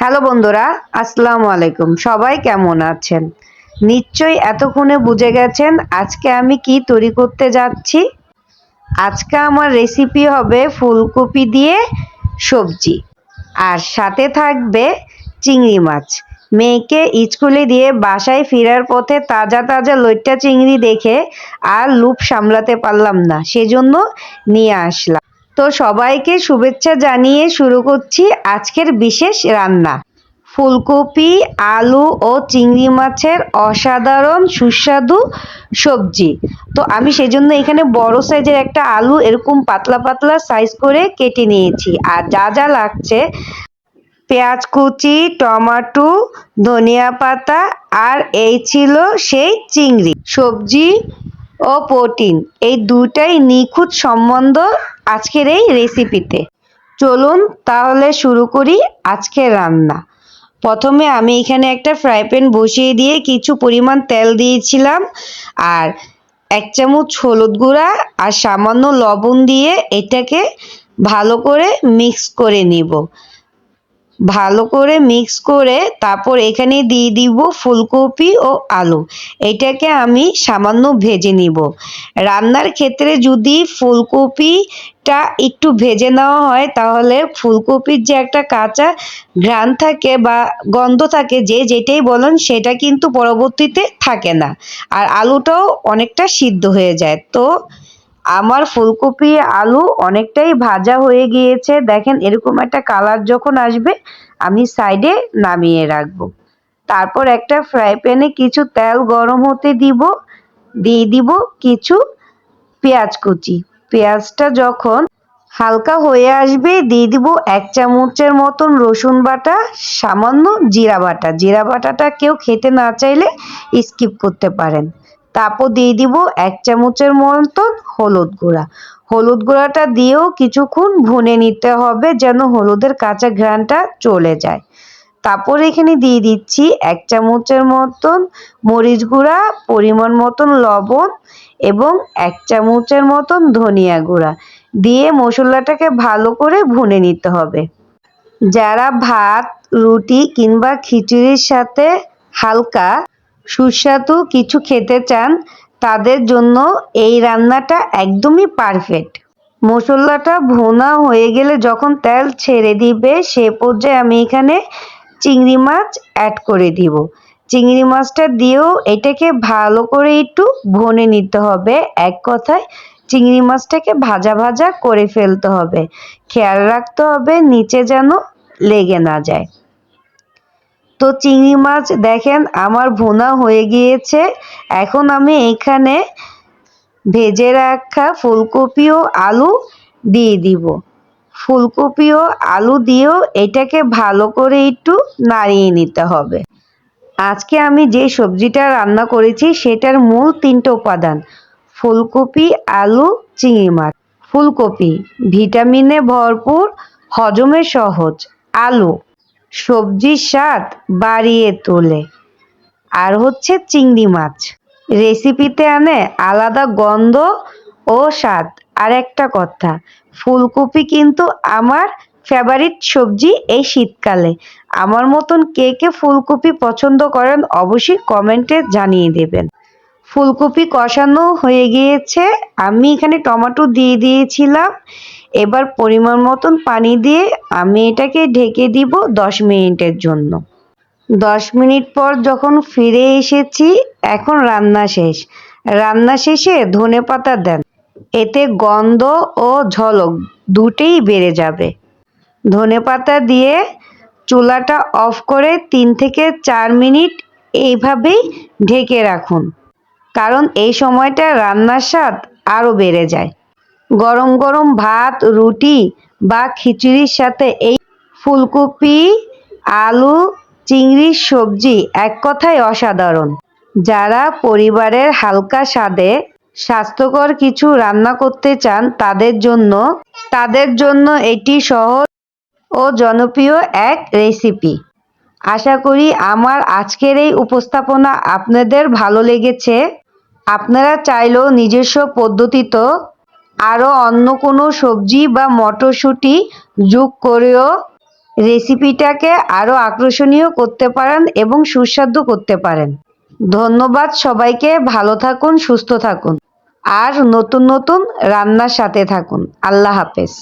Hello বন্ধুরা, আসসালামু আলাইকুম। সবাই কেমন আছেন? নিশ্চয়ই এতক্ষণে বুঝে গেছেন আজকে আমি কি তৈরি করতে যাচ্ছি। আজকে আমার রেসিপি হবে ফুলকপি দিয়ে সবজি, আর সাথে থাকবে চিংড়ি মাছ। মেয়েকে স্কুলে দিয়ে বাসায় ফেরার পথে তাজা তাজা লইট্টা চিংড়ি দেখে আর লোভ সামলাতে পারলাম না, সেজন্য নিয়ে আসলাম। তো সবাইকে শুভেচ্ছা জানিয়ে শুরু করছি আজকের বিশেষ রান্না, ফুলকপি, আলু ও চিংড়ি মাছের অসাধারণ সুস্বাদু সবজি। তো আমি সেজন্য এখানে বড় সাইজের একটা আলু এরকম পাতলা পাতলা সাইজ করে কেটে নিয়েছি। আর যা যা লাগছে, পেঁয়াজ কুচি, টমেটো, ধনিয়া পাতা, আর এই ছিল সেই চিংড়ি। সবজি ও প্রোটিন এই দুটাই নিখুঁত সম্বন্ধ আজকের এই রেসিপিতে। চলুন তাহলে শুরু করি আজকের রান্না। প্রথমে আমি এখানে একটা ফ্রাই প্যান বসিয়ে দিয়ে কিছু পরিমাণ তেল দিয়েছিলাম, আর 1 চামচ হলুদ গুঁড়া আর সামান্য লবণ দিয়ে এটাকে ভালো করে মিক্স করে নিব। ভালো করে মিক্স করে তারপর এখানে দিয়ে দিব ফুলকপি ও আলু। এটাকে আমি সামান্য ভেজে নিব। রান্নার ক্ষেত্রে যদি ফুলকপিটা একটু ভেজে নেওয়া হয় তাহলে ফুলকপির যে একটা কাঁচা ঘ্রাণ থাকে বা গন্ধ থাকে, যে যেটাই বলেন, সেটা কিন্তু পরবর্তীতে থাকে না, আর আলুটাও অনেকটা সিদ্ধ হয়ে যায়। তো আমার ফুলকপি আলু অনেকটাই ভাজা হয়ে গিয়েছে, দেখেন এরকম একটা কালার যখন আসবে আমি সাইডে নামিয়ে রাখবো। তারপর একটা ফ্রাই প্যানে কিছু তেল গরম হতে দিব, দিয়ে দিব কিছু পেঁয়াজ কুচি। পেঁয়াজটা যখন হালকা হয়ে আসবে দিয়ে দিব 1 চামচের মতন রসুন বাটা, সামান্য জিরা বাটা। জিরা বাটাটা কেউ খেতে না চাইলে স্কিপ করতে পারেন। তারপর দিয়ে দিব 1 চামচের মতন হলুদ গুঁড়া। হলুদ গুঁড়াটা দিয়েও কিছুক্ষণ ভুনে নিতে হবে যেন হলুদের কাঁচা ঘ্রাণটা চলে যায়। তারপর এখানে দিয়ে দিচ্ছি 1 চামচের মতন মরিচ গুঁড়া, পরিমাণ মতন লবণ এবং 1 চামচের মতন ধনিয়া গুঁড়া দিয়ে মশলাটাকে ভালো করে ভুনে নিতে হবে। যারা ভাত, রুটি কিংবা খিচুড়ির সাথে হালকা সুস্বাদু কিছু খেতে চান তাদের জন্য এই রান্নাটা একদমই পারফেক্ট। মশলাটা ভুনা হয়ে গেলে যখন তেল ছেড়ে দিবে সে পর্যায়ে আমি এখানে চিংড়ি মাছ অ্যাড করে দিব। চিংড়ি মাছটা দিয়েও এটাকে ভালো করে একটু ভুনে নিতে হবে। এক কথায় চিংড়ি মাছটাকে ভাজা ভাজা করে ফেলতে হবে, খেয়াল রাখতে হবে নিচে যেন লেগে না যায়। তো চিংড়ি মাছ দেখেন আমার ভুনা হয়ে গিয়েছে। এখন আমি এখানে ভেজে রাখা ফুলকপি ও আলু দিয়ে দিব। ফুলকপি ও আলু দিয়েও এটাকে ভালো করে একটু নাড়িয়ে নিতে হবে। আজকে আমি যে সবজিটা রান্না করেছি সেটার মূল 3টে উপাদান: ফুলকপি, আলু, চিংড়ি মাছ। ফুলকপি ভিটামিনে ভরপুর, হজমে সহজ। আলু সবজির স্বাদ বাড়িয়ে তোলে। আর হচ্ছে চিংড়ি মাছ, রেসিপিতে আনে আলাদা গন্ধ ও স্বাদ। আর একটা কথা, ফুলকপি কিন্তু আমার ফেভারিট সবজি এই শীতকালে। আমার মতন কে কে ফুলকপি পছন্দ করেন অবশ্যই কমেন্টে জানিয়ে দেবেন। ফুলকপি কষানো হয়ে গিয়েছে, আমি এখানে টমেটো দিয়ে দিয়েছিলাম। এবার পরিমাণ মতন পানি দিয়ে আমি এটাকে ঢেকে দিব 10 মিনিটের জন্য। 10 মিনিট পর যখন ফিরে এসেছি, এখন রান্না শেষ। রান্না শেষে ধনেপাতা দেন, এতে গন্ধ ও ঝলক দুটোই বেড়ে যাবে। ধনেপাতা দিয়ে চুলাটা অফ করে 3 থেকে 4 মিনিট এইভাবেই ঢেকে রাখুন, কারণ এই সময়টা রান্নার স্বাদ আরও বেড়ে যায়। গরম গরম ভাত, রুটি বা খিচুড়ির সাথে এই ফুলকপি, আলু, চিংড়ির সবজি এক কথায় অসাধারণ। যারা পরিবারের হালকা স্বাদে স্বাস্থ্যকর কিছু রান্না করতে চান তাদের জন্য এটি সহজ ও জনপ্রিয় এক রেসিপি। আশা করি আমার আজকের এই উপস্থাপনা আপনাদের ভালো লেগেছে। আপনারা চাইলেও নিজস্ব পদ্ধতিতে আরও অন্য কোনো সবজি বা মটরশুঁটি যোগ করেও রেসিপিটাকে আরো আকর্ষণীয় করতে পারেন এবং সুস্বাদু করতে পারেন। ধন্যবাদ সবাইকে, ভালো থাকুন, সুস্থ থাকুন আর নতুন নতুন রান্নার সাথে থাকুন। আল্লাহ হাফেজ।